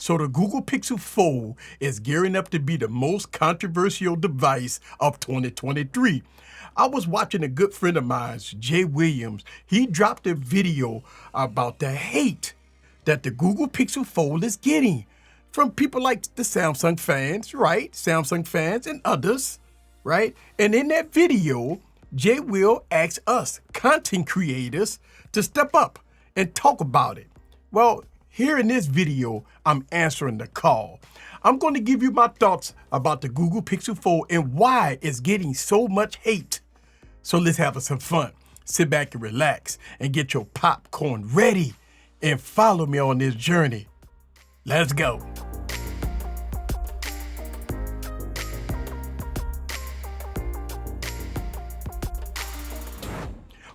So the Google Pixel Fold is gearing up to be the most controversial device of 2023. I was watching a good friend of mine, Jay Williams. He dropped a video about the hate that the Google Pixel Fold is getting from people like the Samsung fans, right? Samsung fans and others, right? And in that video, Jay Will asked us, content creators, to step up and talk about it. Well, here in this video, I'm answering the call. I'm going to give you my thoughts about the Google Pixel Fold and why it's getting so much hate. So let's have some fun. Sit back and relax and get your popcorn ready and follow me on this journey. Let's go.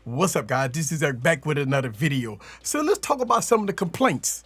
What's up, guys? This is Eric back with another video. So let's talk about some of the complaints.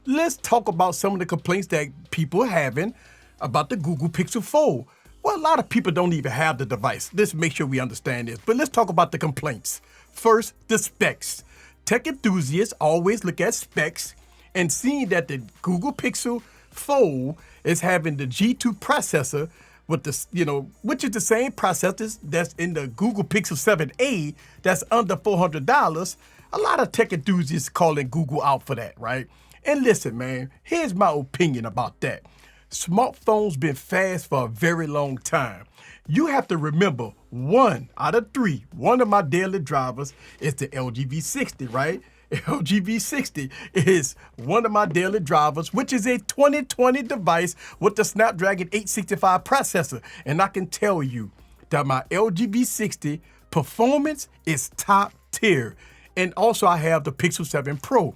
Let's talk about some of the complaints that people are having about the Google Pixel Fold. Well, a lot of people don't even have the device. Let's make sure we understand this. But let's talk about the complaints. First, the specs. Tech enthusiasts always look at specs and seeing that the Google Pixel Fold is having the G2 processor with the, which is the same processors that's in the Google Pixel 7a that's under $400. A lot of tech enthusiasts calling Google out for that, right? And listen, man, here's my opinion about that. Smartphones been fast for a very long time. You have to remember, 1 out of 3, one of my daily drivers is the LG V60, right? LG V60 is one of my daily drivers, which is a 2020 device with the Snapdragon 865 processor. And I can tell you that my LG V60 performance is top tier. And also I have the Pixel 7 Pro.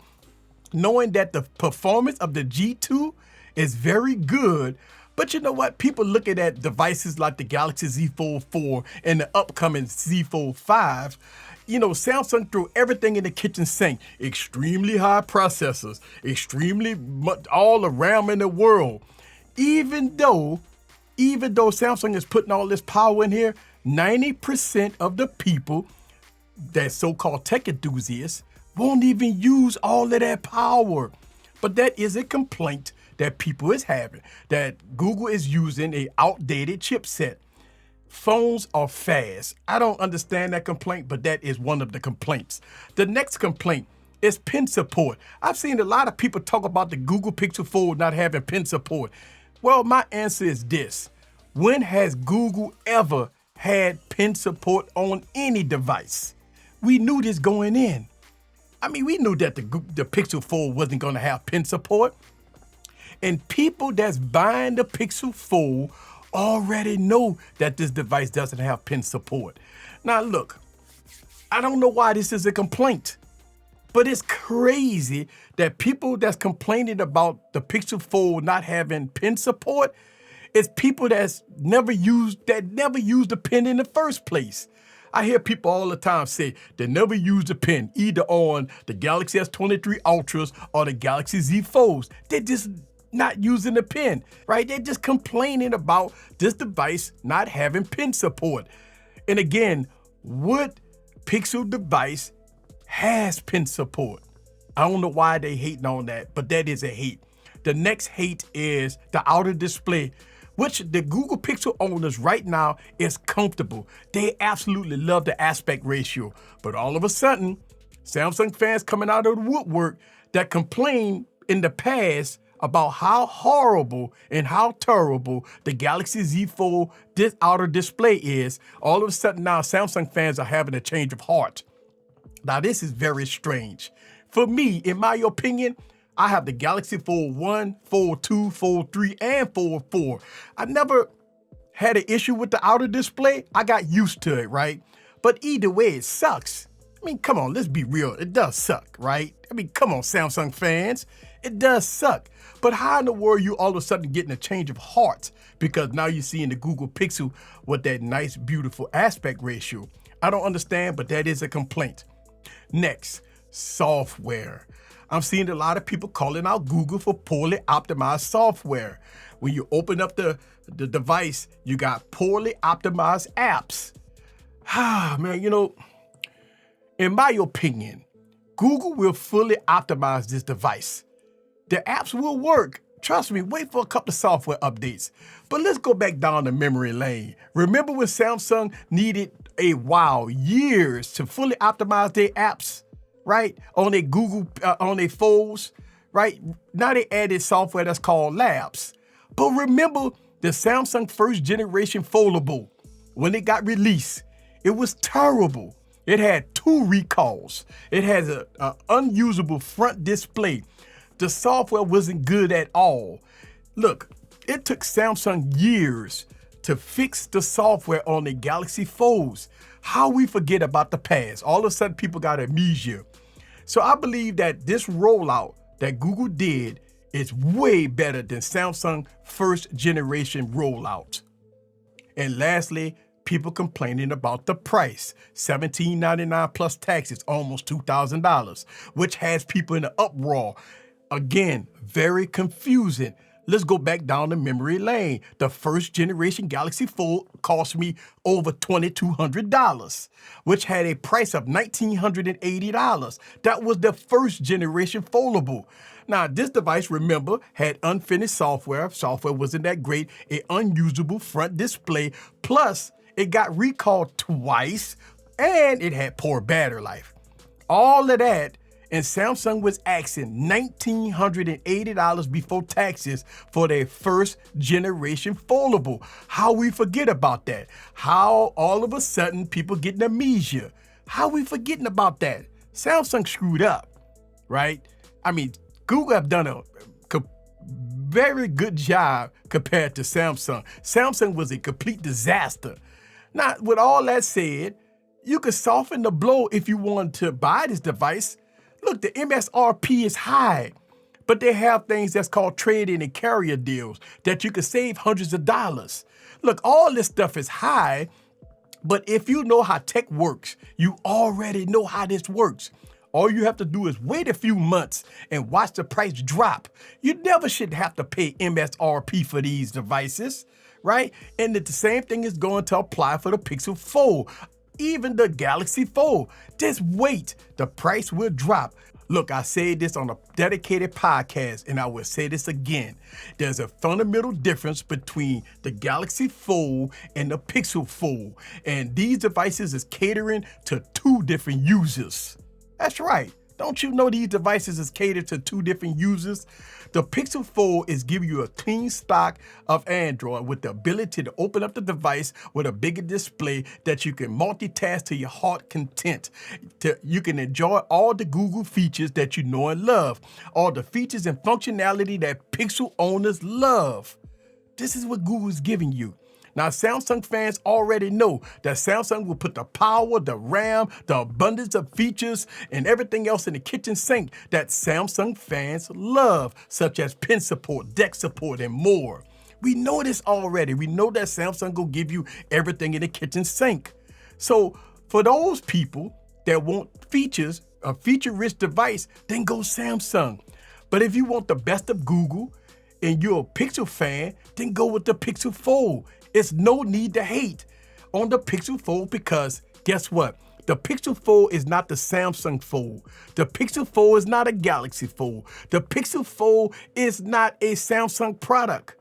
Knowing that the performance of the G2 is very good, but you know what? People looking at devices like the Galaxy Z Fold 4 and the upcoming Z Fold 5, Samsung threw everything in the kitchen sink. Extremely high processors, extremely much, all the RAM in the world. Even though Samsung is putting all this power in here, 90% of the people that so-called tech enthusiasts won't even use all of that power. But that is a complaint that people is having, that Google is using a outdated chipset. Phones are fast. I don't understand that complaint, but that is one of the complaints. The next complaint is pen support. I've seen a lot of people talk about the Google Pixel Fold not having pen support. Well, my answer is this. When has Google ever had pen support on any device? We knew this going in. We knew that the Pixel Fold wasn't going to have pen support. And people that's buying the Pixel Fold already know that this device doesn't have pen support. Now, look, I don't know why this is a complaint, but it's crazy that people that's complaining about the Pixel Fold not having pen support is people that never used the pen in the first place. I hear people all the time say they never used a pen, either on the Galaxy S23 Ultras or the Galaxy Z Folds. They're just not using the pen, right? They're just complaining about this device not having pen support. And again, what Pixel device has pen support? I don't know why they hating on that, but that is a hate. The next hate is the outer display, which the Google Pixel owners right now is comfortable. They absolutely love the aspect ratio. But all of a sudden, Samsung fans coming out of the woodwork that complained in the past about how horrible and how terrible the Galaxy Z Fold this outer display is, all of a sudden now Samsung fans are having a change of heart. Now this is very strange. For me, in my opinion, I have the Galaxy Fold 1, Fold 2, Fold 3, and Fold 4. I never had an issue with the outer display. I got used to it, right? But either way, it sucks. Come on, let's be real. It does suck, right? Come on, Samsung fans. It does suck. But how in the world you all of a sudden getting a change of heart because now you're seeing the Google Pixel with that nice, beautiful aspect ratio? I don't understand, but that is a complaint. Next, software. I'm seeing a lot of people calling out Google for poorly optimized software. When you open up the device, you got poorly optimized apps. Man, in my opinion, Google will fully optimize this device. The apps will work. Trust me, wait for a couple of software updates. But let's go back down the memory lane. Remember when Samsung needed years to fully optimize their apps, right? On their on their phones, right? Now they added software that's called Labs. But remember the Samsung first generation foldable, when it got released, it was terrible. It had 2 recalls. It has an unusable front display. The software wasn't good at all. Look, it took Samsung years to fix the software on the Galaxy Folds. How we forget about the past? All of a sudden, people got amnesia. So I believe that this rollout that Google did is way better than Samsung first generation rollout. And lastly, people complaining about the price. $17.99 plus taxes, almost $2,000, which has people in an uproar. Again, very confusing. Let's go back down the memory lane. The first generation Galaxy Fold cost me over $2,200, which had a price of $1,980. That was the first generation foldable. Now, this device, remember, had unfinished software. Software wasn't that great, an unusable front display, plus it got recalled twice, and it had poor battery life. All of that, and Samsung was asking $1,980 before taxes for their first generation foldable. How we forget about that? How all of a sudden people getting amnesia? How we forgetting about that? Samsung screwed up, right? I mean, Google have done a very good job compared to Samsung. Samsung was a complete disaster. Now, with all that said, you could soften the blow if you want to buy this device. Look, the MSRP is high, but they have things that's called trade-in and carrier deals that you can save hundreds of dollars. Look, all this stuff is high, but if you know how tech works, you already know how this works. All you have to do is wait a few months and watch the price drop. You never should have to pay MSRP for these devices, right? And the same thing is going to apply for the Pixel Fold. Even the Galaxy Fold. Just wait, the price will drop. Look, I said this on a dedicated podcast, and I will say this again. There's a fundamental difference between the Galaxy Fold and the Pixel Fold, and these devices is catering to 2 different users. That's right. Don't you know these devices is catered to 2 different users? The Pixel Fold is giving you a clean stock of Android with the ability to open up the device with a bigger display that you can multitask to your heart content. You can enjoy all the Google features that you know and love, all the features and functionality that Pixel owners love. This is what Google is giving you. Now, Samsung fans already know that Samsung will put the power, the RAM, the abundance of features, and everything else in the kitchen sink that Samsung fans love, such as pen support, DeX support, and more. We know this already. We know that Samsung will give you everything in the kitchen sink. So for those people that want features, a feature-rich device, then go Samsung. But if you want the best of Google and you're a Pixel fan, then go with the Pixel Fold. It's no need to hate on the Pixel Fold because guess what? The Pixel Fold is not the Samsung Fold. The Pixel Fold is not a Galaxy Fold. The Pixel Fold is not a Samsung product.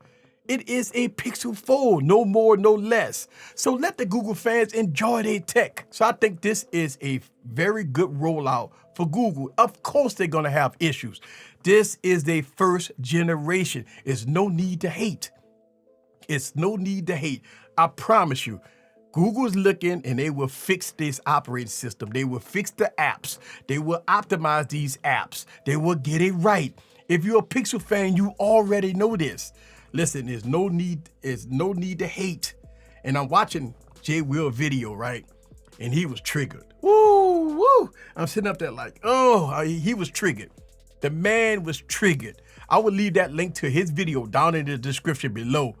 It is a Pixel Fold, no more, no less. So let the Google fans enjoy their tech. So I think this is a very good rollout for Google. Of course they're gonna have issues. This is their first generation. There's no need to hate. It's no need to hate. I promise you, Google's looking and they will fix this operating system. They will fix the apps. They will optimize these apps. They will get it right. If you're a Pixel fan, you already know this. Listen, there's no need to hate. And I'm watching Jay Will video, right? And he was triggered. Woo, woo. I'm sitting up there like, oh, he was triggered. The man was triggered. I will leave that link to his video down in the description below.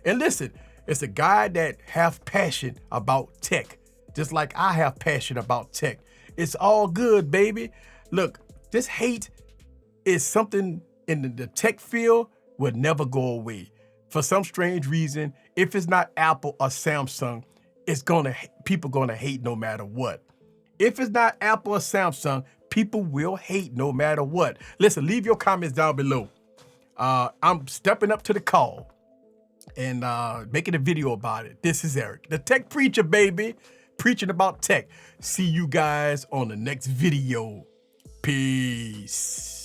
And listen, it's a guy that have passion about tech, just like I have passion about tech. It's all good, baby. Look, this hate is something in the tech field will never go away. For some strange reason, if it's not Apple or Samsung, people gonna hate no matter what. If it's not Apple or Samsung, people will hate no matter what. Listen, leave your comments down below. I'm stepping up to the call and making a video about it. This is Eric, the tech preacher, baby, preaching about tech. See you guys on the next video. Peace.